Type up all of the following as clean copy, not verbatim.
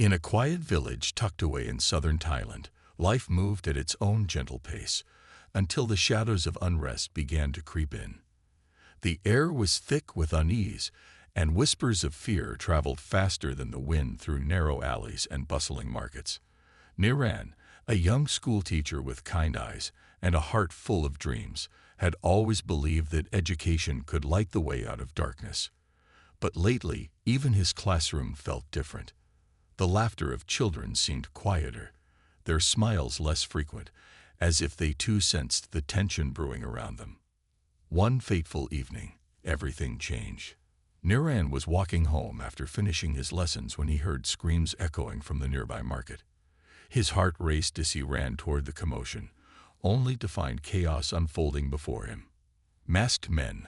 In a quiet village tucked away in southern Thailand, life moved at its own gentle pace until the shadows of unrest began to creep in. The air was thick with unease, and whispers of fear traveled faster than the wind through narrow alleys and bustling markets. Niran, a young schoolteacher with kind eyes and a heart full of dreams, had always believed that education could light the way out of darkness. But lately, even his classroom felt different. The laughter of children seemed quieter, their smiles less frequent, as if they too sensed the tension brewing around them. One fateful evening, everything changed. Niran was walking home after finishing his lessons when he heard screams echoing from the nearby market. His heart raced as he ran toward the commotion, only to find chaos unfolding before him. Masked men,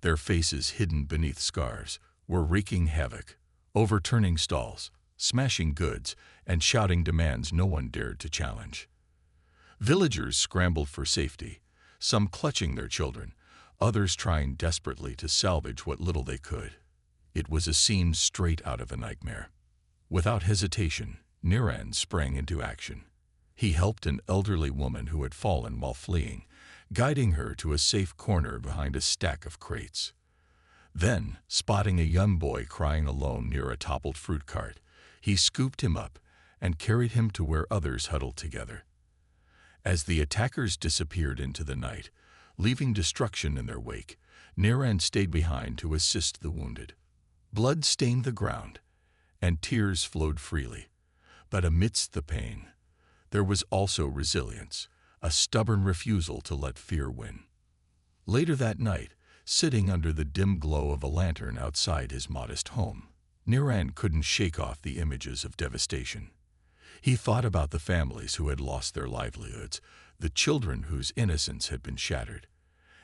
their faces hidden beneath scarves, were wreaking havoc, overturning stalls, smashing goods, and shouting demands no one dared to challenge. Villagers scrambled for safety, some clutching their children, others trying desperately to salvage what little they could. It was a scene straight out of a nightmare. Without hesitation, Niran sprang into action. He helped an elderly woman who had fallen while fleeing, guiding her to a safe corner behind a stack of crates. Then, spotting a young boy crying alone near a toppled fruit cart, he scooped him up and carried him to where others huddled together. As the attackers disappeared into the night, leaving destruction in their wake, Niran stayed behind to assist the wounded. Blood stained the ground, and tears flowed freely. But amidst the pain, there was also resilience, a stubborn refusal to let fear win. Later that night, sitting under the dim glow of a lantern outside his modest home, Niran couldn't shake off the images of devastation. He thought about the families who had lost their livelihoods, the children whose innocence had been shattered,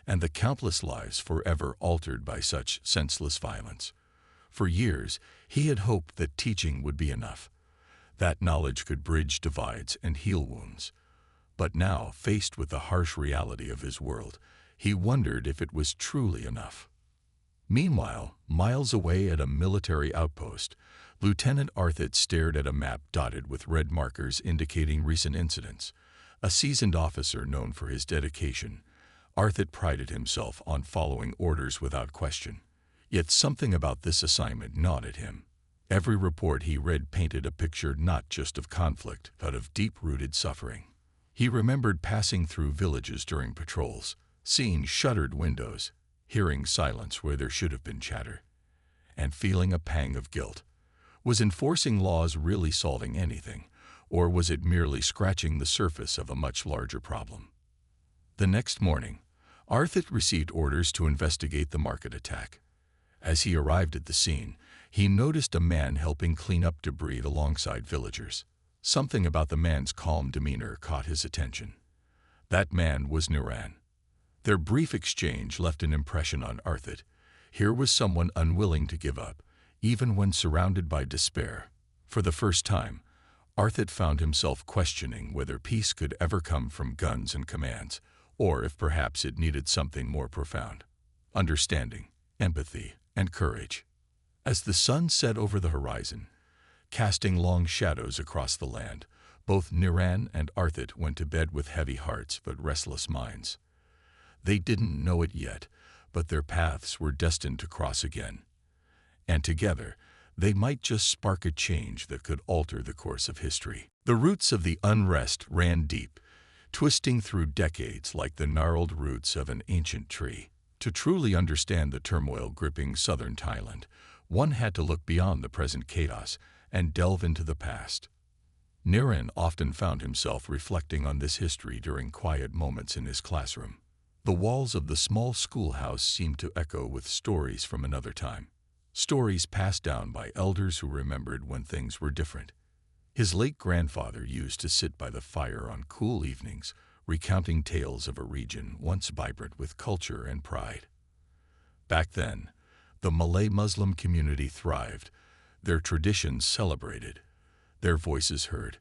and the countless lives forever altered by such senseless violence. For years, he had hoped that teaching would be enough, that knowledge could bridge divides and heal wounds. But now, faced with the harsh reality of his world, he wondered if it was truly enough. Meanwhile, miles away at a military outpost, Lieutenant Arthit stared at a map dotted with red markers indicating recent incidents. A seasoned officer known for his dedication, Arthit prided himself on following orders without question. Yet something about this assignment gnawed at him. Every report he read painted a picture not just of conflict, but of deep-rooted suffering. He remembered passing through villages during patrols, seeing shuttered windows, hearing silence where there should have been chatter, and feeling a pang of guilt. Was enforcing laws really solving anything, or was it merely scratching the surface of a much larger problem? The next morning, Arthit received orders to investigate the market attack. As he arrived at the scene, he noticed a man helping clean up debris alongside villagers. Something about the man's calm demeanor caught his attention. That man was Niran. Their brief exchange left an impression on Arthit. Here was someone unwilling to give up, even when surrounded by despair. For the first time, Arthit found himself questioning whether peace could ever come from guns and commands, or if perhaps it needed something more profound: understanding, empathy, and courage. As the sun set over the horizon, casting long shadows across the land, both Niran and Arthit went to bed with heavy hearts but restless minds. They didn't know it yet, but their paths were destined to cross again. And together, they might just spark a change that could alter the course of history. The roots of the unrest ran deep, twisting through decades like the gnarled roots of an ancient tree. To truly understand the turmoil gripping southern Thailand, one had to look beyond the present chaos and delve into the past. Niran often found himself reflecting on this history during quiet moments in his classroom. The walls of the small schoolhouse seemed to echo with stories from another time, stories passed down by elders who remembered when things were different. His late grandfather used to sit by the fire on cool evenings, recounting tales of a region once vibrant with culture and pride. Back then, the Malay-Muslim community thrived, their traditions celebrated, their voices heard.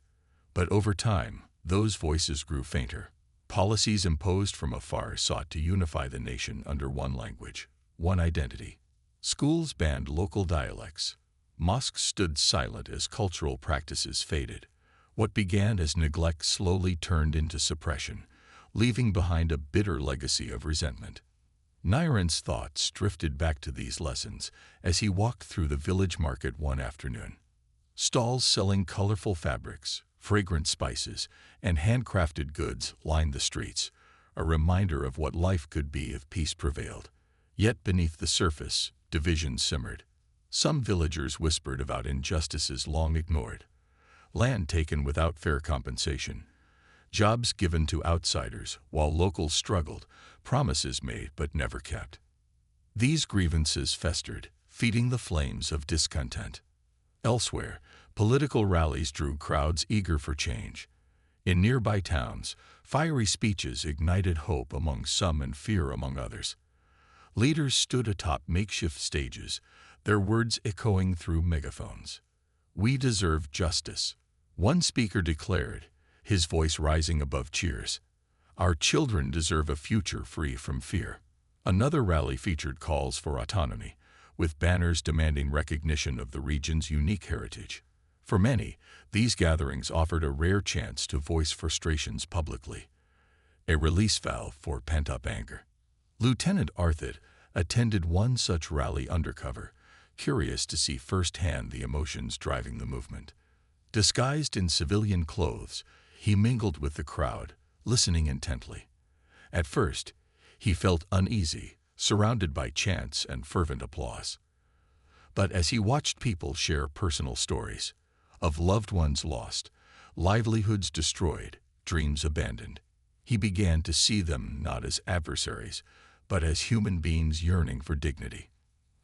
But over time, those voices grew fainter. Policies imposed from afar sought to unify the nation under one language, one identity. Schools banned local dialects, Mosques stood silent as cultural practices faded. What began as neglect slowly turned into suppression, leaving behind a bitter legacy of resentment. Niran's thoughts drifted back to these lessons as he walked through the village market one afternoon. Stalls selling colorful fabrics, fragrant spices, and handcrafted goods lined the streets, a reminder of what life could be if peace prevailed. Yet beneath the surface, division simmered. Some villagers whispered about injustices long ignored. Land taken without fair compensation, jobs given to outsiders while locals struggled, promises made but never kept. These grievances festered, feeding the flames of discontent. Elsewhere, political rallies drew crowds eager for change. In nearby towns, fiery speeches ignited hope among some and fear among others. Leaders stood atop makeshift stages, their words echoing through megaphones. "We deserve justice," one speaker declared, his voice rising above cheers. "Our children deserve a future free from fear." Another rally featured calls for autonomy, with banners demanding recognition of the region's unique heritage. For many, these gatherings offered a rare chance to voice frustrations publicly, a release valve for pent-up anger. Lieutenant Arthur attended one such rally undercover, curious to see firsthand the emotions driving the movement. Disguised in civilian clothes, he mingled with the crowd, listening intently. At first, he felt uneasy, surrounded by chants and fervent applause. But as he watched people share personal stories of loved ones lost, livelihoods destroyed, dreams abandoned, he began to see them not as adversaries, but as human beings yearning for dignity.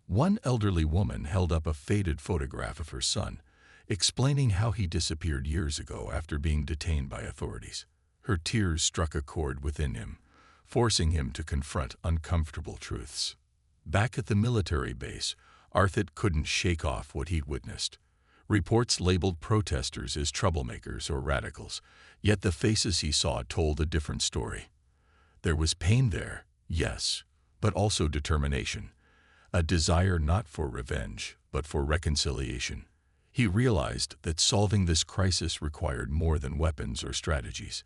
One elderly woman held up a faded photograph of her son, explaining how he disappeared years ago after being detained by authorities. Her tears struck a chord within him, forcing him to confront uncomfortable truths. Back at the military base, Arthur couldn't shake off what he'd witnessed. Reports labeled protesters as troublemakers or radicals, yet the faces he saw told a different story. There was pain there, yes, but also determination, a desire not for revenge, but for reconciliation. He realized that solving this crisis required more than weapons or strategies.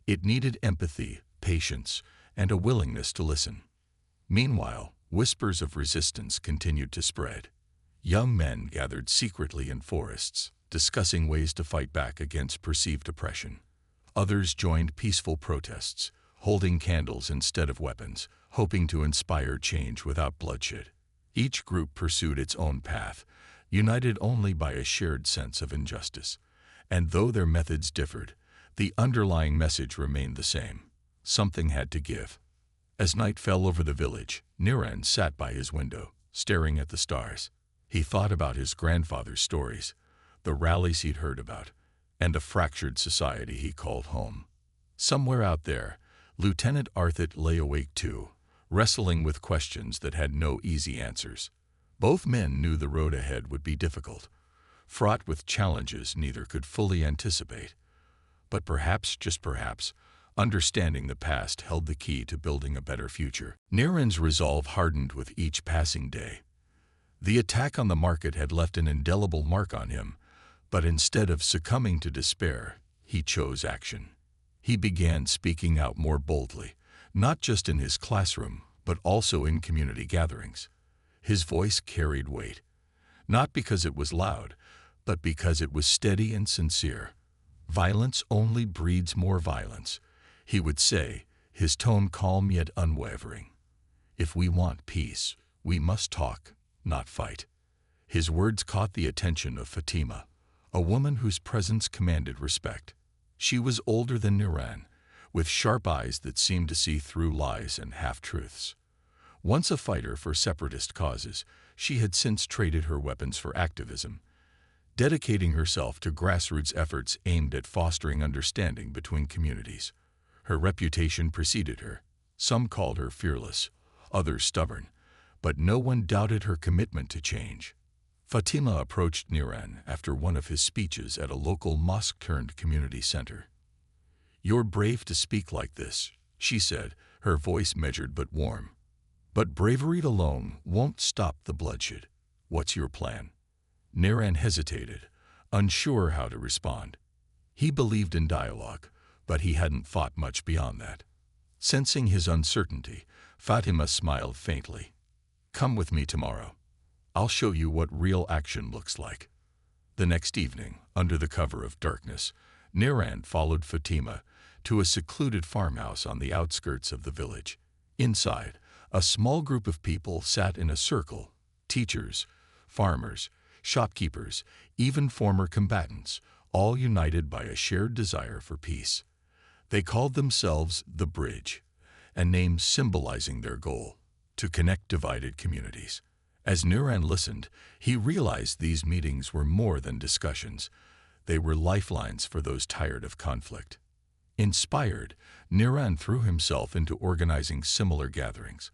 It needed empathy, patience, and a willingness to listen. Meanwhile, whispers of resistance continued to spread. Young men gathered secretly in forests, discussing ways to fight back against perceived oppression. Others joined peaceful protests, holding candles instead of weapons, hoping to inspire change without bloodshed. Each group pursued its own path, united only by a shared sense of injustice. And though their methods differed, the underlying message remained the same. Something had to give. As night fell over the village, Niran sat by his window, staring at the stars. He thought about his grandfather's stories, the rallies he'd heard about, and a fractured society he called home. Somewhere out there, Lieutenant Arthur lay awake too, wrestling with questions that had no easy answers. Both men knew the road ahead would be difficult, fraught with challenges neither could fully anticipate. But perhaps, just perhaps, understanding the past held the key to building a better future. Niran's resolve hardened with each passing day. The attack on the market had left an indelible mark on him, but instead of succumbing to despair, he chose action. He began speaking out more boldly, not just in his classroom, but also in community gatherings. His voice carried weight, not because it was loud, but because it was steady and sincere. "Violence only breeds more violence," he would say, his tone calm yet unwavering. "If we want peace, we must talk, not fight." His words caught the attention of Fatima, a woman whose presence commanded respect. She was older than Niran, with sharp eyes that seemed to see through lies and half-truths. Once a fighter for separatist causes, she had since traded her weapons for activism, dedicating herself to grassroots efforts aimed at fostering understanding between communities. Her reputation preceded her. Some called her fearless, others stubborn, but no one doubted her commitment to change. Fatima approached Niran after one of his speeches at a local mosque-turned-community center. "You're brave to speak like this," she said, her voice measured but warm. "But bravery alone won't stop the bloodshed. What's your plan?" Niran hesitated, unsure how to respond. He believed in dialogue, but he hadn't thought much beyond that. Sensing his uncertainty, Fatima smiled faintly. "Come with me tomorrow. I'll show you what real action looks like." The next evening, under the cover of darkness, Niran followed Fatima to a secluded farmhouse on the outskirts of the village. Inside, a small group of people sat in a circle: teachers, farmers, shopkeepers, even former combatants, all united by a shared desire for peace. They called themselves the Bridge, a name symbolizing their goal: to connect divided communities. As Niran listened, he realized these meetings were more than discussions. They were lifelines for those tired of conflict. Inspired, Niran threw himself into organizing similar gatherings.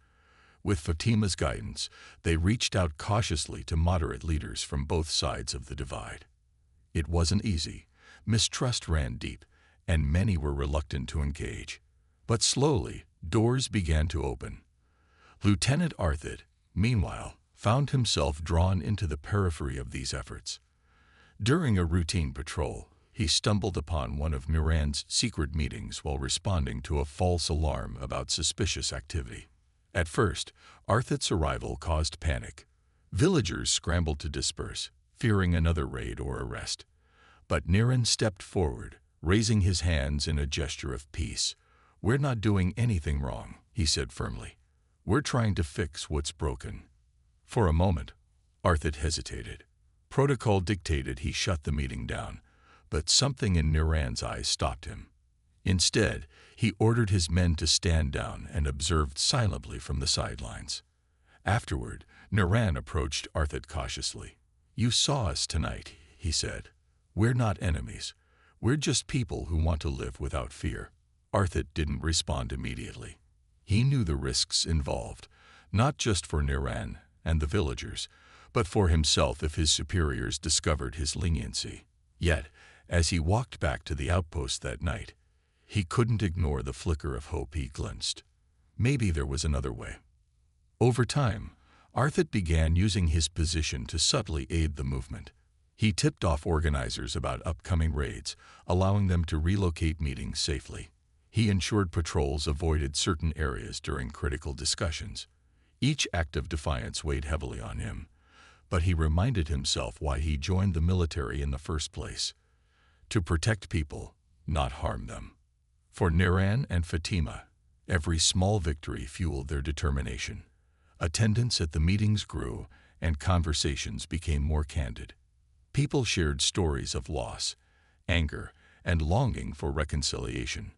With Fatima's guidance, they reached out cautiously to moderate leaders from both sides of the divide. It wasn't easy. Mistrust ran deep, and many were reluctant to engage. But slowly, doors began to open. Lieutenant Arthit, meanwhile, found himself drawn into the periphery of these efforts. During a routine patrol, he stumbled upon one of Niran's secret meetings while responding to a false alarm about suspicious activity. At first, Arthit's arrival caused panic. Villagers scrambled to disperse, fearing another raid or arrest. But Niran stepped forward, raising his hands in a gesture of peace. "We're not doing anything wrong," he said firmly. "We're trying to fix what's broken." For a moment, Arthit hesitated. Protocol dictated he shut the meeting down, but something in Niran's eyes stopped him. Instead, he ordered his men to stand down and observed silently from the sidelines. Afterward, Niran approached Arthit cautiously. "You saw us tonight," he said. "We're not enemies. We're just people who want to live without fear." Arthit didn't respond immediately. He knew the risks involved, not just for Niran and the villagers, but for himself if his superiors discovered his leniency. Yet, as he walked back to the outpost that night, he couldn't ignore the flicker of hope he glimpsed. Maybe there was another way. Over time, Arthit began using his position to subtly aid the movement. He tipped off organizers about upcoming raids, allowing them to relocate meetings safely. He ensured patrols avoided certain areas during critical discussions. Each act of defiance weighed heavily on him, but he reminded himself why he joined the military in the first place: to protect people, not harm them. For Niran and Fatima, every small victory fueled their determination. Attendance at the meetings grew, and conversations became more candid. People shared stories of loss, anger, and longing for reconciliation.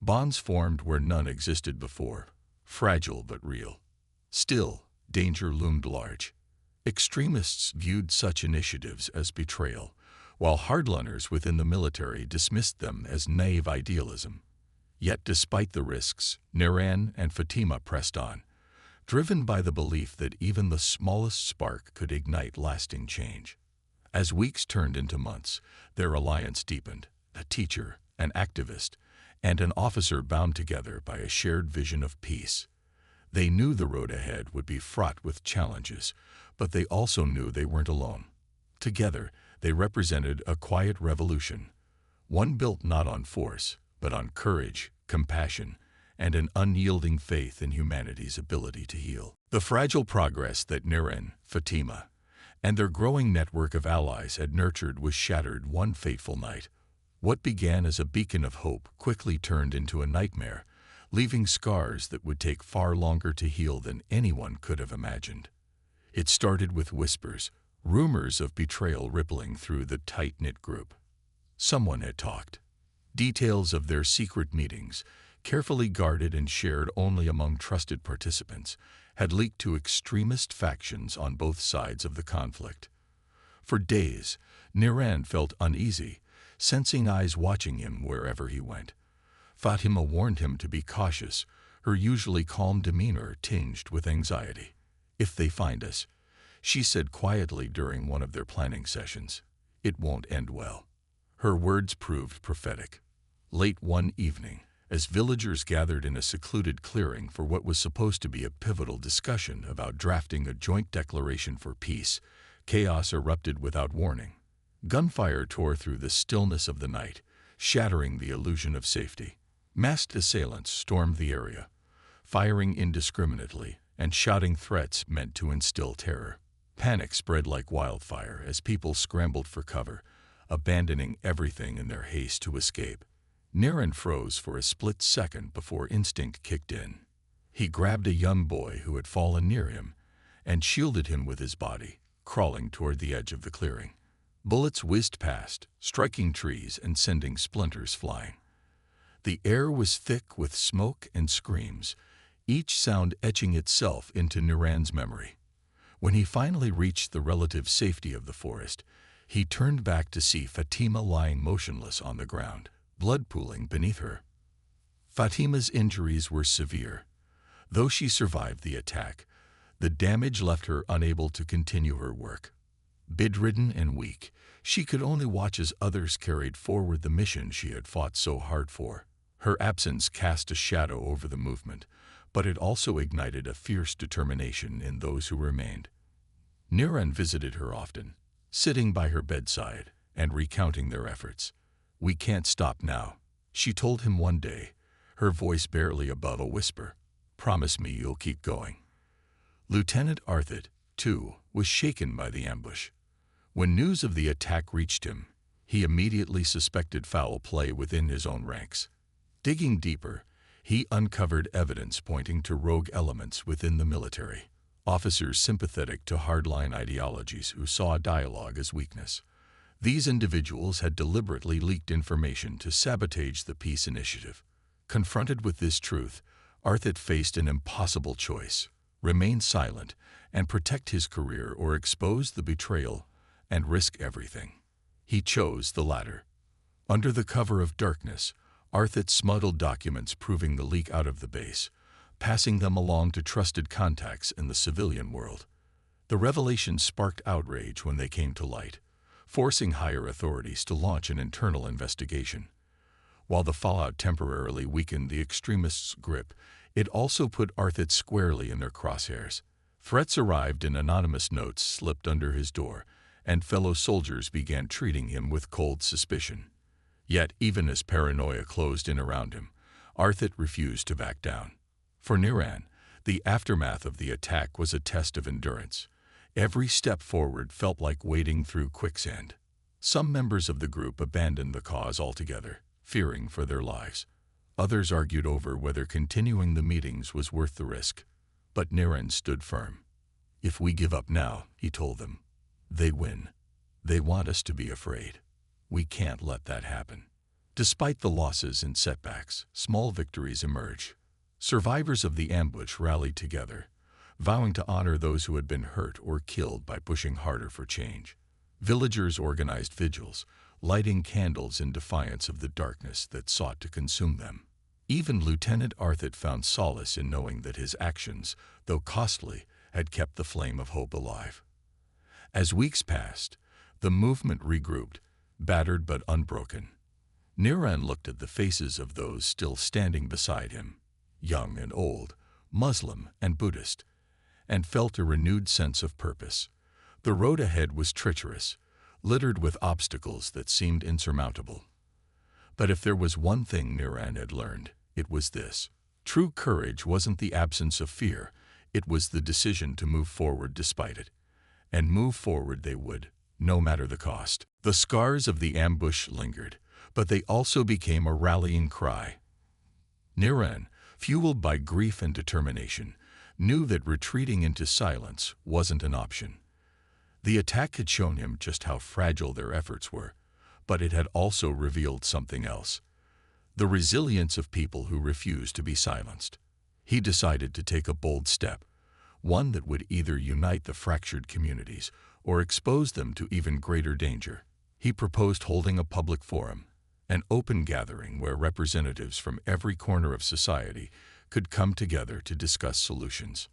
Bonds formed where none existed before, fragile but real. Still, danger loomed large. Extremists viewed such initiatives as betrayal, while hardliners within the military dismissed them as naive idealism. Yet despite the risks, Niran and Fatima pressed on, driven by the belief that even the smallest spark could ignite lasting change. As weeks turned into months, their alliance deepened: a teacher, an activist, and an officer bound together by a shared vision of peace. They knew the road ahead would be fraught with challenges, but they also knew they weren't alone. Together, they represented a quiet revolution, one built not on force, but on courage, compassion, and an unyielding faith in humanity's ability to heal. The fragile progress that Niran, Fatima, and their growing network of allies had nurtured was shattered one fateful night. What began as a beacon of hope quickly turned into a nightmare, leaving scars that would take far longer to heal than anyone could have imagined. It started with whispers, rumors of betrayal rippling through the tight-knit group. Someone had talked. Details of their secret meetings, carefully guarded and shared only among trusted participants, had leaked to extremist factions on both sides of the conflict. For days, Niran felt uneasy, sensing eyes watching him wherever he went. Fatima warned him to be cautious, her usually calm demeanor tinged with anxiety. "If they find us," she said quietly during one of their planning sessions, "it won't end well." Her words proved prophetic. Late one evening, as villagers gathered in a secluded clearing for what was supposed to be a pivotal discussion about drafting a joint declaration for peace, Chaos erupted without warning. Gunfire tore through the stillness of the night, shattering the illusion of safety. Masked assailants stormed the area, firing indiscriminately and shouting threats meant to instill terror. Panic spread like wildfire as people scrambled for cover, abandoning everything in their haste to escape. Niran froze for a split second before instinct kicked in. He grabbed a young boy who had fallen near him and shielded him with his body, crawling toward the edge of the clearing. Bullets whizzed past, striking trees and sending splinters flying. The air was thick with smoke and screams, each sound etching itself into Niran's memory. When he finally reached the relative safety of the forest, he turned back to see Fatima lying motionless on the ground, blood pooling beneath her. Fatima's injuries were severe. Though she survived the attack, the damage left her unable to continue her work. Bedridden and weak, she could only watch as others carried forward the mission she had fought so hard for. Her absence cast a shadow over the movement, but it also ignited a fierce determination in those who remained. Niran visited her often, sitting by her bedside and recounting their efforts. "We can't stop now," she told him one day, her voice barely above a whisper. "Promise me you'll keep going." Lieutenant Arthit, too, was shaken by the ambush. When news of the attack reached him, he immediately suspected foul play within his own ranks. Digging deeper, he uncovered evidence pointing to rogue elements within the military, officers sympathetic to hardline ideologies who saw dialogue as weakness. These individuals had deliberately leaked information to sabotage the peace initiative. Confronted with this truth, Arthit faced an impossible choice: remain silent and protect his career, or expose the betrayal and risk everything. He chose the latter. Under the cover of darkness, Arthit smuggled documents proving the leak out of the base, passing them along to trusted contacts in the civilian world. The revelations sparked outrage when they came to light, forcing higher authorities to launch an internal investigation. While the fallout temporarily weakened the extremists' grip, it also put Arthit squarely in their crosshairs. Threats arrived in anonymous notes slipped under his door, and fellow soldiers began treating him with cold suspicion. Yet, even as paranoia closed in around him, Arthit refused to back down. For Niran, the aftermath of the attack was a test of endurance. Every step forward felt like wading through quicksand. Some members of the group abandoned the cause altogether, fearing for their lives. Others argued over whether continuing the meetings was worth the risk. But Niran stood firm. "If we give up now," he told them, "they win. They want us to be afraid. We can't let that happen." Despite the losses and setbacks, small victories emerged. Survivors of the ambush rallied together, vowing to honor those who had been hurt or killed by pushing harder for change. Villagers organized vigils, lighting candles in defiance of the darkness that sought to consume them. Even Lieutenant Arthit found solace in knowing that his actions, though costly, had kept the flame of hope alive. As weeks passed, the movement regrouped, battered but unbroken. Niran looked at the faces of those still standing beside him, young and old, Muslim and Buddhist, and felt a renewed sense of purpose. The road ahead was treacherous, littered with obstacles that seemed insurmountable. But if there was one thing Niran had learned, it was this: true courage wasn't the absence of fear, it was the decision to move forward despite it. And move forward they would, no matter the cost. The scars of the ambush lingered, but they also became a rallying cry. Niran, fueled by grief and determination, knew that retreating into silence wasn't an option. The attack had shown him just how fragile their efforts were, but it had also revealed something else: the resilience of people who refused to be silenced. He decided to take a bold step, one that would either unite the fractured communities or expose them to even greater danger. He proposed holding a public forum, an open gathering where representatives from every corner of society could come together to discuss solutions.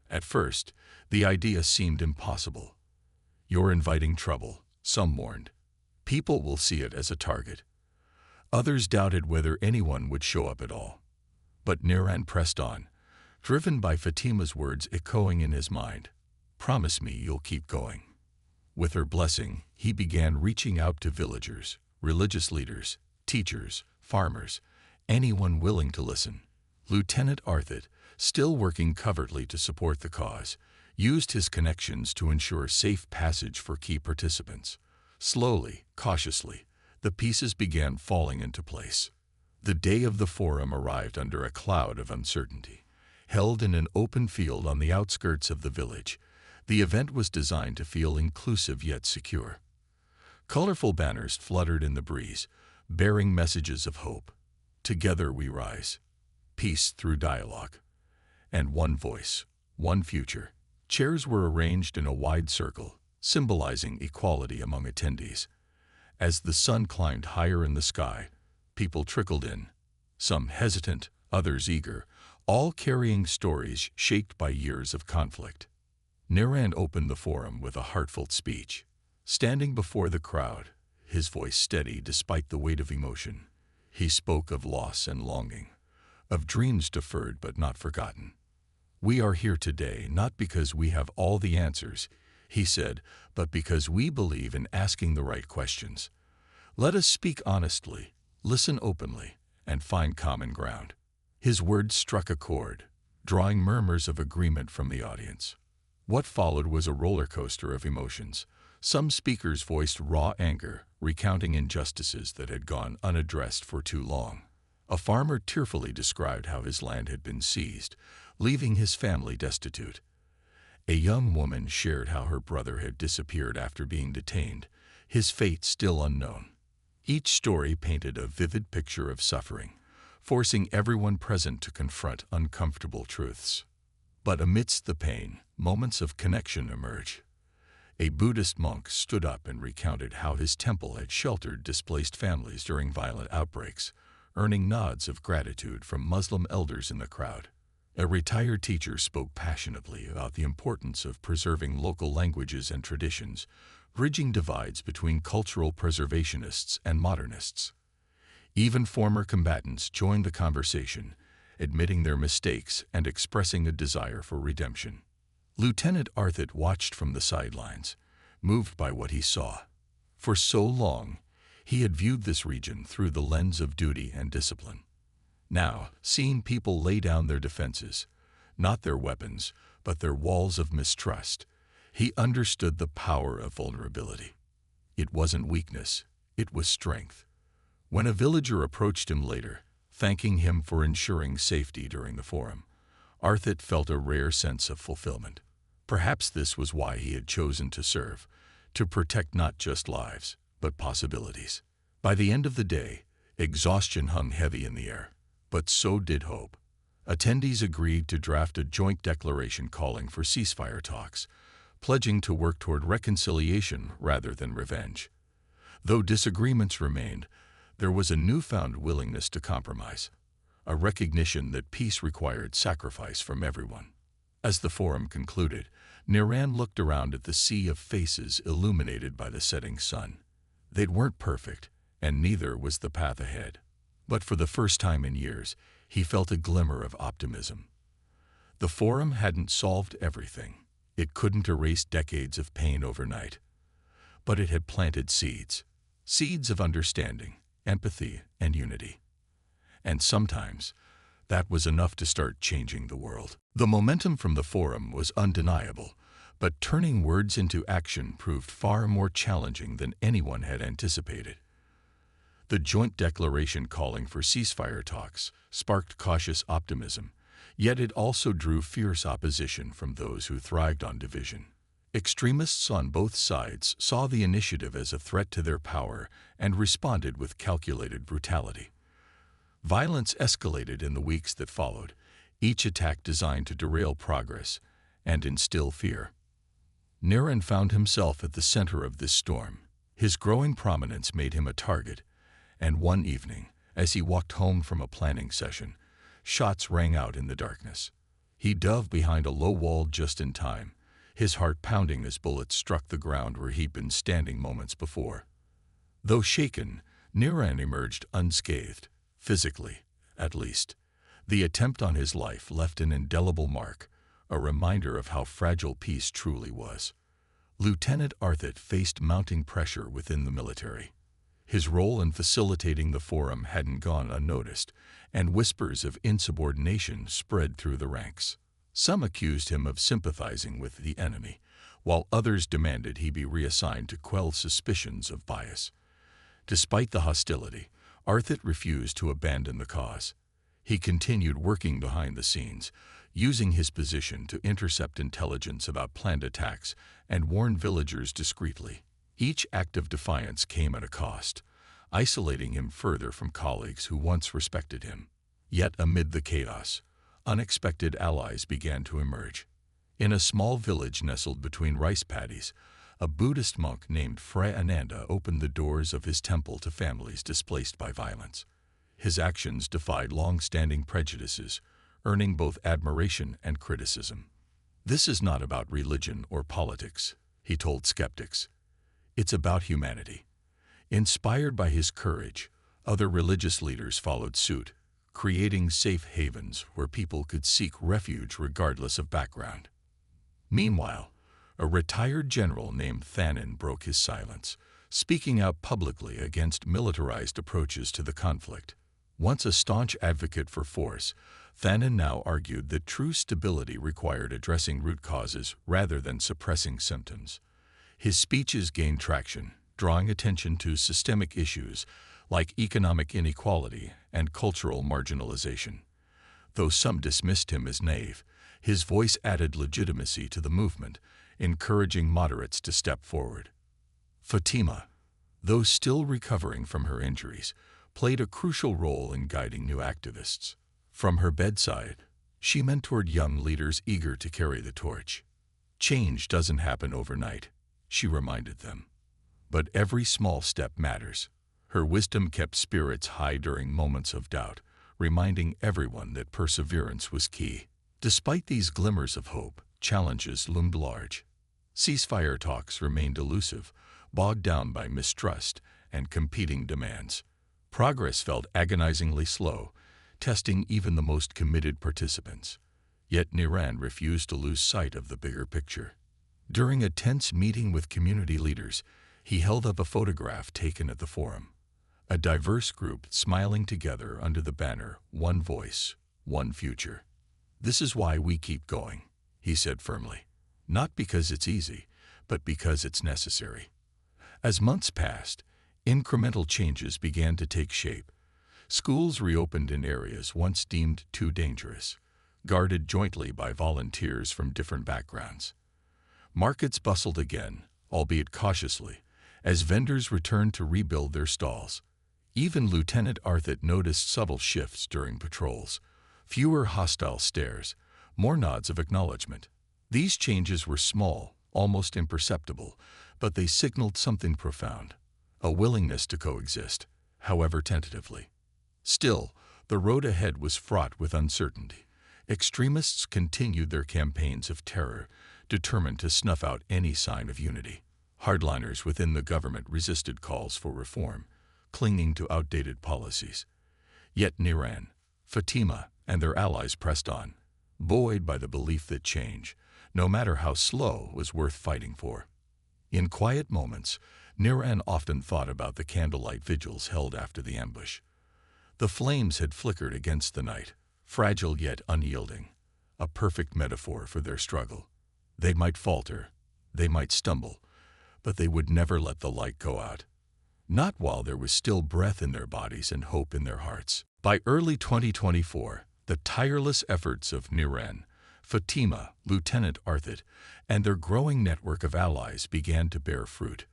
At first, the idea seemed impossible. "You're inviting trouble," some warned. "People will see it as a target." Others doubted whether anyone would show up at all. But Niran pressed on, driven by Fatima's words echoing in his mind. "Promise me you'll keep going. With her blessing, he began reaching out to villagers, religious leaders, teachers, farmers, anyone willing to listen. Lieutenant Arthit, still working covertly to support the cause, used his connections to ensure safe passage for key participants. Slowly, cautiously, the pieces began falling into place. The day of the forum arrived under a cloud of uncertainty. Held in an open field on the outskirts of the village, the event was designed to feel inclusive yet secure. Colorful banners fluttered in the breeze, bearing messages of hope. Together we rise. Peace through dialogue. And one voice, one future. Chairs were arranged in a wide circle, symbolizing equality among attendees. As the sun climbed higher in the sky, people trickled in, some hesitant, others eager, all carrying stories shaped by years of conflict. Niran opened the forum with a heartfelt speech. Standing before the crowd, his voice steady despite the weight of emotion, he spoke of loss and longing, of dreams deferred but not forgotten. "We are here today not because we have all the answers," he said, "but because we believe in asking the right questions. Let us speak honestly, listen openly, and find common ground." His words struck a chord, drawing murmurs of agreement from the audience. What followed was a roller coaster of emotions. Some speakers voiced raw anger, recounting injustices that had gone unaddressed for too long. A farmer tearfully described how his land had been seized, leaving his family destitute. A young woman shared how her brother had disappeared after being detained, his fate still unknown. Each story painted a vivid picture of suffering, forcing everyone present to confront uncomfortable truths. But amidst the pain, moments of connection emerged. A Buddhist monk stood up and recounted how his temple had sheltered displaced families during violent outbreaks, earning nods of gratitude from Muslim elders in the crowd. A retired teacher spoke passionately about the importance of preserving local languages and traditions, bridging divides between cultural preservationists and modernists. Even former combatants joined the conversation, admitting their mistakes and expressing a desire for redemption. Lieutenant Arthit watched from the sidelines, moved by what he saw. For so long, he had viewed this region through the lens of duty and discipline. Now, seeing people lay down their defenses, not their weapons, but their walls of mistrust, he understood the power of vulnerability. It wasn't weakness, it was strength. When a villager approached him later, thanking him for ensuring safety during the forum, Arthit felt a rare sense of fulfillment. Perhaps this was why he had chosen to serve, to protect not just lives, but possibilities. By the end of the day, exhaustion hung heavy in the air, but so did hope. Attendees agreed to draft a joint declaration calling for ceasefire talks, pledging to work toward reconciliation rather than revenge. Though disagreements remained, there was a newfound willingness to compromise, a recognition that peace required sacrifice from everyone. As the forum concluded, Niran looked around at the sea of faces illuminated by the setting sun. They weren't perfect, and neither was the path ahead. But for the first time in years, he felt a glimmer of optimism. The forum hadn't solved everything. It couldn't erase decades of pain overnight. But it had planted seeds, seeds of understanding, empathy, and unity. And sometimes, that was enough to start changing the world. The momentum from the forum was undeniable, but turning words into action proved far more challenging than anyone had anticipated. The joint declaration calling for ceasefire talks sparked cautious optimism, yet it also drew fierce opposition from those who thrived on division. Extremists on both sides saw the initiative as a threat to their power and responded with calculated brutality. Violence escalated in the weeks that followed, each attack designed to derail progress and instill fear. Niran found himself at the center of this storm. His growing prominence made him a target, and one evening, as he walked home from a planning session, shots rang out in the darkness. He dove behind a low wall just in time, his heart pounding as bullets struck the ground where he'd been standing moments before. Though shaken, Niran emerged unscathed. Physically, at least. The attempt on his life left an indelible mark, a reminder of how fragile peace truly was. Lieutenant Arthit faced mounting pressure within the military. His role in facilitating the forum hadn't gone unnoticed, and whispers of insubordination spread through the ranks. Some accused him of sympathizing with the enemy, while others demanded he be reassigned to quell suspicions of bias. Despite the hostility, Arthit refused to abandon the cause. He continued working behind the scenes, using his position to intercept intelligence about planned attacks and warn villagers discreetly. Each act of defiance came at a cost, isolating him further from colleagues who once respected him. Yet amid the chaos, unexpected allies began to emerge. In a small village nestled between rice paddies, a Buddhist monk named Fray Ananda opened the doors of his temple to families displaced by violence. His actions defied long-standing prejudices, earning both admiration and criticism. "This is not about religion or politics," he told skeptics. "It's about humanity." Inspired by his courage, other religious leaders followed suit, creating safe havens where people could seek refuge regardless of background. Meanwhile, a retired general named Thanin broke his silence, speaking out publicly against militarized approaches to the conflict. Once a staunch advocate for force, Thanin now argued that true stability required addressing root causes rather than suppressing symptoms. His speeches gained traction, drawing attention to systemic issues like economic inequality and cultural marginalization. Though some dismissed him as naive, his voice added legitimacy to the movement, encouraging moderates to step forward. Fatima, though still recovering from her injuries, played a crucial role in guiding new activists. From her bedside, she mentored young leaders eager to carry the torch. "Change doesn't happen overnight," she reminded them. "But every small step matters." Her wisdom kept spirits high during moments of doubt, reminding everyone that perseverance was key. Despite these glimmers of hope, challenges loomed large. Ceasefire talks remained elusive, bogged down by mistrust and competing demands. Progress felt agonizingly slow, testing even the most committed participants. Yet Niran refused to lose sight of the bigger picture. During a tense meeting with community leaders, he held up a photograph taken at the forum. A diverse group smiling together under the banner, "One voice, one future." "This is why we keep going," he said firmly. "Not because it's easy, but because it's necessary." As months passed, incremental changes began to take shape. Schools reopened in areas once deemed too dangerous, guarded jointly by volunteers from different backgrounds. Markets bustled again, albeit cautiously, as vendors returned to rebuild their stalls. Even Lieutenant Arthit noticed subtle shifts during patrols. Fewer hostile stares, more nods of acknowledgement. These changes were small, almost imperceptible, but they signaled something profound, a willingness to coexist, however tentatively. Still, the road ahead was fraught with uncertainty. Extremists continued their campaigns of terror, determined to snuff out any sign of unity. Hardliners within the government resisted calls for reform, clinging to outdated policies. Yet Niran, Fatima, and their allies pressed on, buoyed by the belief that change, no matter how slow, was worth fighting for. In quiet moments, Niran often thought about the candlelight vigils held after the ambush. The flames had flickered against the night, fragile yet unyielding, a perfect metaphor for their struggle. They might falter, they might stumble, but they would never let the light go out. Not while there was still breath in their bodies and hope in their hearts. By early 2024, the tireless efforts of Niran, Fatima, Lieutenant Arthit, and their growing network of allies began to bear fruit.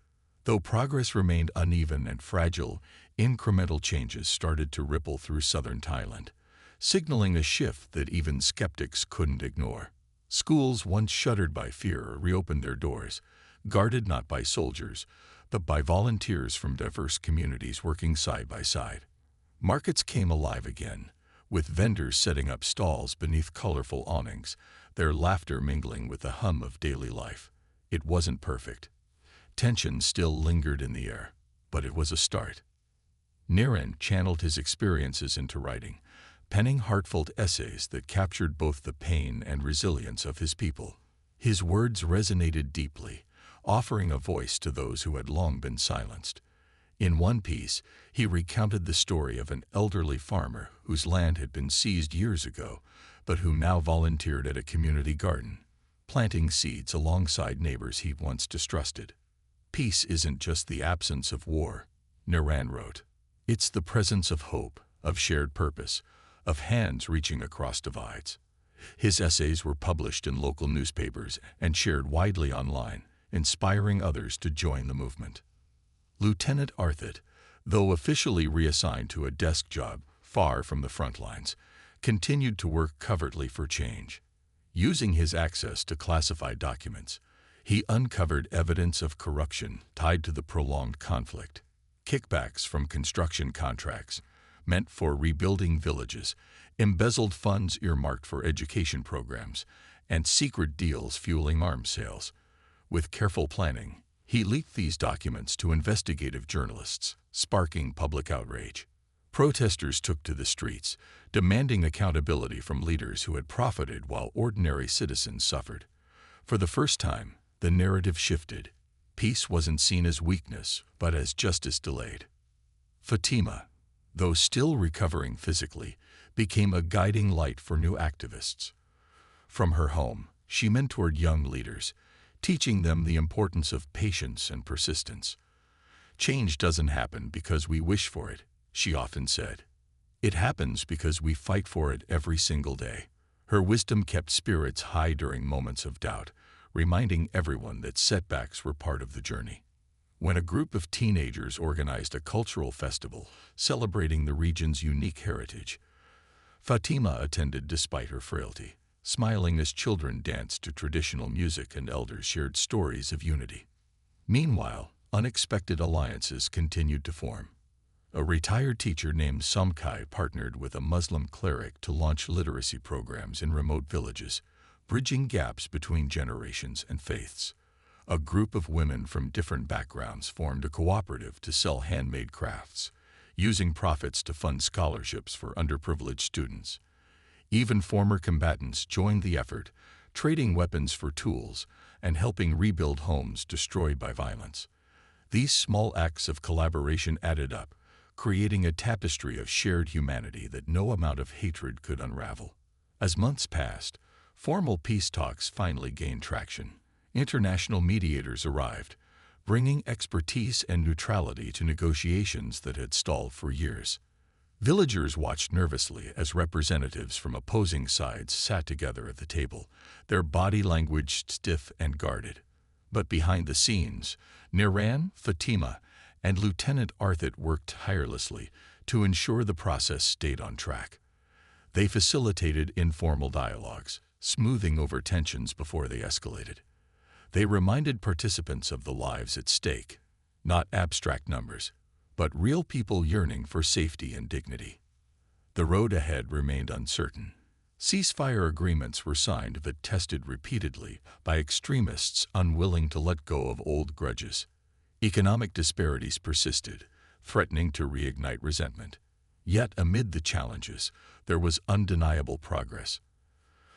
Though progress remained uneven and fragile, incremental changes started to ripple through southern Thailand, signaling a shift that even skeptics couldn't ignore. Schools once shuttered by fear reopened their doors, guarded not by soldiers, but by volunteers from diverse communities working side by side. Markets came alive again, with vendors setting up stalls beneath colorful awnings, their laughter mingling with the hum of daily life. It wasn't perfect. Tension still lingered in the air, but it was a start. Niran channeled his experiences into writing, penning heartfelt essays that captured both the pain and resilience of his people. His words resonated deeply, offering a voice to those who had long been silenced. In one piece, he recounted the story of an elderly farmer whose land had been seized years ago, but who now volunteered at a community garden, planting seeds alongside neighbors he once distrusted. Peace isn't just the absence of war, Naran wrote. It's the presence of hope, of shared purpose, of hands reaching across divides. His essays were published in local newspapers and shared widely online, inspiring others to join the movement. Lieutenant Arthit, though officially reassigned to a desk job far from the front lines, continued to work covertly for change. Using his access to classified documents, he uncovered evidence of corruption tied to the prolonged conflict. Kickbacks from construction contracts meant for rebuilding villages, embezzled funds earmarked for education programs, and secret deals fueling arms sales. With careful planning, he leaked these documents to investigative journalists, sparking public outrage. Protesters took to the streets, demanding accountability from leaders who had profited while ordinary citizens suffered. For the first time, the narrative shifted. Peace wasn't seen as weakness, but as justice delayed. Fatima, though still recovering physically, became a guiding light for new activists. From her home, she mentored young leaders, teaching them the importance of patience and persistence. Change doesn't happen because we wish for it, she often said. It happens because we fight for it every single day. Her wisdom kept spirits high during moments of doubt, reminding everyone that setbacks were part of the journey. When a group of teenagers organized a cultural festival celebrating the region's unique heritage, Fatima attended despite her frailty, smiling as children danced to traditional music and elders shared stories of unity. Meanwhile, unexpected alliances continued to form. A retired teacher named Somkai partnered with a Muslim cleric to launch literacy programs in remote villages, bridging gaps between generations and faiths. A group of women from different backgrounds formed a cooperative to sell handmade crafts, using profits to fund scholarships for underprivileged students. Even former combatants joined the effort, trading weapons for tools and helping rebuild homes destroyed by violence. These small acts of collaboration added up, creating a tapestry of shared humanity that no amount of hatred could unravel. As months passed, formal peace talks finally gained traction. International mediators arrived, bringing expertise and neutrality to negotiations that had stalled for years. Villagers watched nervously as representatives from opposing sides sat together at the table, their body language stiff and guarded. But behind the scenes, Naran, Fatima, and Lieutenant Arthit worked tirelessly to ensure the process stayed on track. They facilitated informal dialogues, smoothing over tensions before they escalated. They reminded participants of the lives at stake, not abstract numbers, but real people yearning for safety and dignity. The road ahead remained uncertain. Ceasefire agreements were signed but tested repeatedly by extremists unwilling to let go of old grudges. Economic disparities persisted, threatening to reignite resentment. Yet amid the challenges, there was undeniable progress.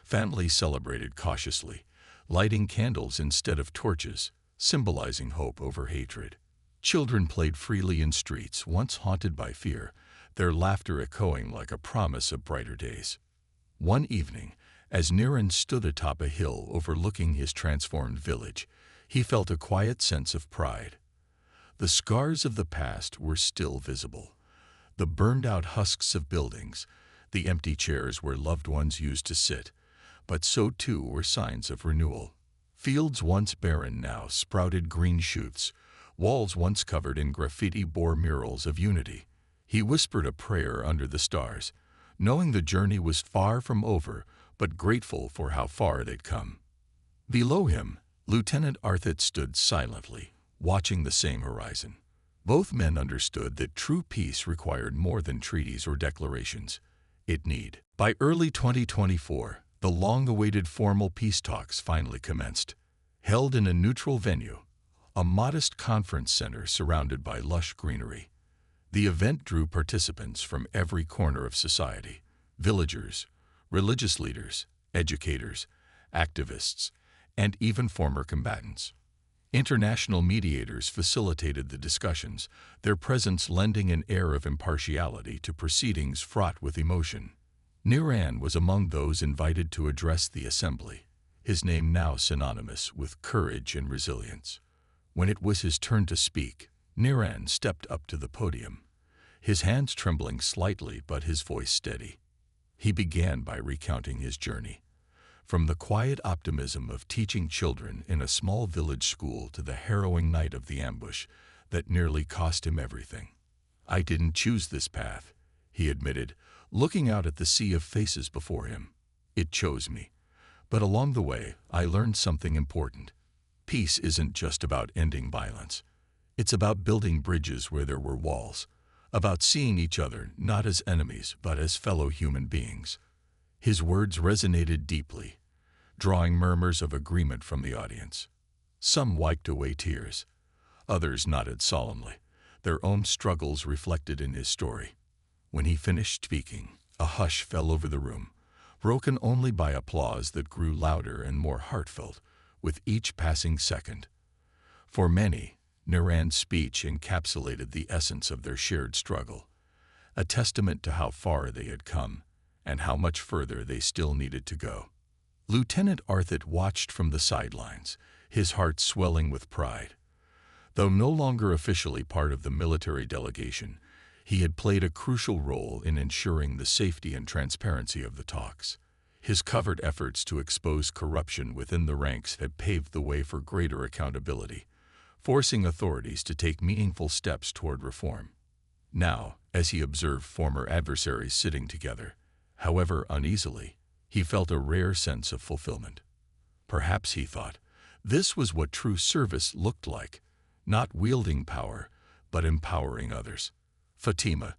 Families celebrated cautiously, lighting candles instead of torches, symbolizing hope over hatred. Children played freely in streets once haunted by fear, their laughter echoing like a promise of brighter days. One evening, as Niran stood atop a hill overlooking his transformed village, he felt a quiet sense of pride. The scars of the past were still visible. The burned-out husks of buildings, the empty chairs where loved ones used to sit, but so too were signs of renewal. Fields once barren now sprouted green shoots, walls once covered in graffiti bore murals of unity. He whispered a prayer under the stars, knowing the journey was far from over, but grateful for how far they'd come. Below him, Lieutenant Arthit stood silently, watching the same horizon. Both men understood that true peace required more than treaties or declarations. It need. By early 2024, the long-awaited formal peace talks finally commenced. Held in a neutral venue, a modest conference center surrounded by lush greenery. The event drew participants from every corner of society: villagers, religious leaders, educators, activists, and even former combatants. International mediators facilitated the discussions, their presence lending an air of impartiality to proceedings fraught with emotion. Heartwarming was among those invited to address the assembly, his name now synonymous with courage and resilience. When it was his turn to speak, Heartwarming stepped up to the podium, his hands trembling slightly but his voice steady. He began by recounting his journey, from the quiet optimism of teaching children in a small village school to the harrowing night of the ambush that nearly cost him everything. "I didn't choose this path," he admitted, looking out at the sea of faces before him. "It chose me. But along the way, I learned something important. Peace isn't just about ending violence. It's about building bridges where there were walls, about seeing each other not as enemies but as fellow human beings." His words resonated deeply, drawing murmurs of agreement from the audience. Some wiped away tears. Others nodded solemnly, their own struggles reflected in his story. When he finished speaking, a hush fell over the room, broken only by applause that grew louder and more heartfelt with each passing second. For many, Heartwarming's speech encapsulated the essence of their shared struggle, a testament to how far they had come and how much further they still needed to go. Lieutenant Arthur watched from the sidelines, his heart swelling with pride. Though no longer officially part of the military delegation, he had played a crucial role in ensuring the safety and transparency of the talks. His covert efforts to expose corruption within the ranks had paved the way for greater accountability, forcing authorities to take meaningful steps toward reform. Now, as he observed former adversaries sitting together, however uneasily, he felt a rare sense of fulfillment. Perhaps, he thought, this was what true service looked like, not wielding power, but empowering others. Fatima,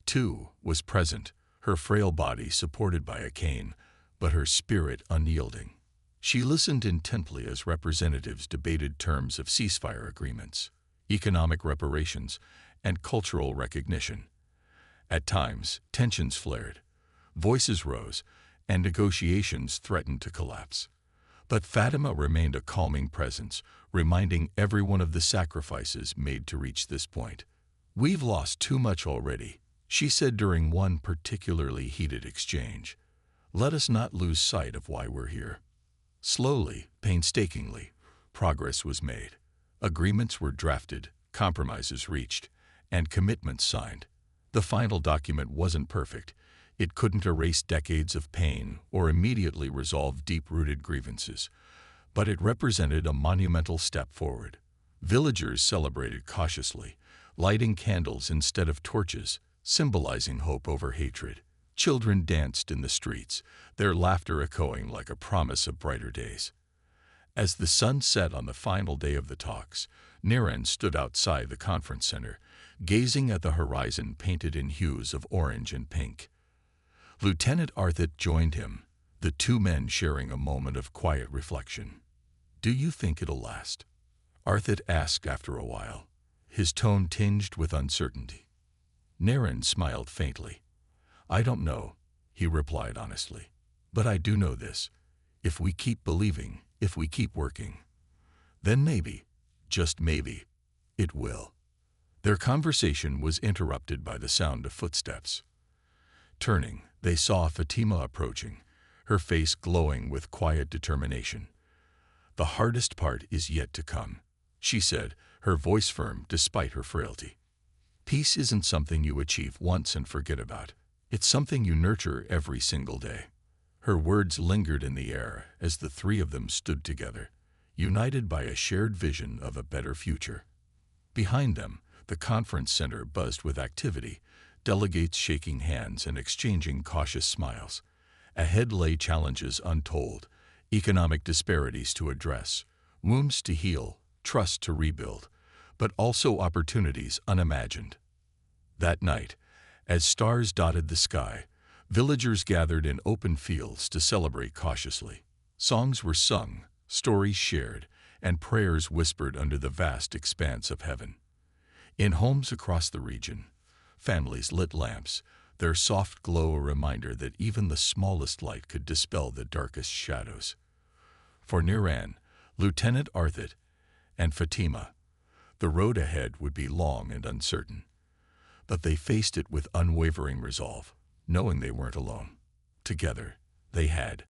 too, was present, her frail body supported by a cane, but her spirit unyielding. She listened intently as representatives debated terms of ceasefire agreements, economic reparations, and cultural recognition. At times, tensions flared, voices rose, and negotiations threatened to collapse. But Fatima remained a calming presence, reminding everyone of the sacrifices made to reach this point. "We've lost too much already," she said during one particularly heated exchange. "Let us not lose sight of why we're here." Slowly, painstakingly, progress was made. Agreements were drafted, compromises reached, and commitments signed. The final document wasn't perfect. It couldn't erase decades of pain or immediately resolve deep-rooted grievances, but it represented a monumental step forward. Villagers celebrated cautiously, lighting candles instead of torches, symbolizing hope over hatred. Children danced in the streets, their laughter echoing like a promise of brighter days. As the sun set on the final day of the talks, Heartwarming stood outside the conference center, gazing at the horizon painted in hues of orange and pink. Lieutenant Arthur joined him, the two men sharing a moment of quiet reflection. "Do you think it'll last?" Arthur asked after a while, his tone tinged with uncertainty. Heartwarming smiled faintly. "I don't know," he replied honestly. "But I do know this. If we keep believing, if we keep working, then maybe, just maybe, it will." Their conversation was interrupted by the sound of footsteps. Turning, they saw Fatima approaching, her face glowing with quiet determination. "The hardest part is yet to come," she said, her voice firm despite her frailty. "Peace isn't something you achieve once and forget about. It's something you nurture every single day." Her words lingered in the air as the three of them stood together, united by a shared vision of a better future. Behind them, the conference center buzzed with activity, delegates shaking hands and exchanging cautious smiles. Ahead lay challenges untold, economic disparities to address, wounds to heal, trust to rebuild, but also opportunities unimagined. That night, as stars dotted the sky, villagers gathered in open fields to celebrate cautiously. Songs were sung, stories shared, and prayers whispered under the vast expanse of heaven. In homes across the region, families lit lamps, their soft glow a reminder that even the smallest light could dispel the darkest shadows. For Heartwarming, Lieutenant Arthur, and Fatima. The road ahead would be long and uncertain, but they faced it with unwavering resolve, knowing they weren't alone. Together, they had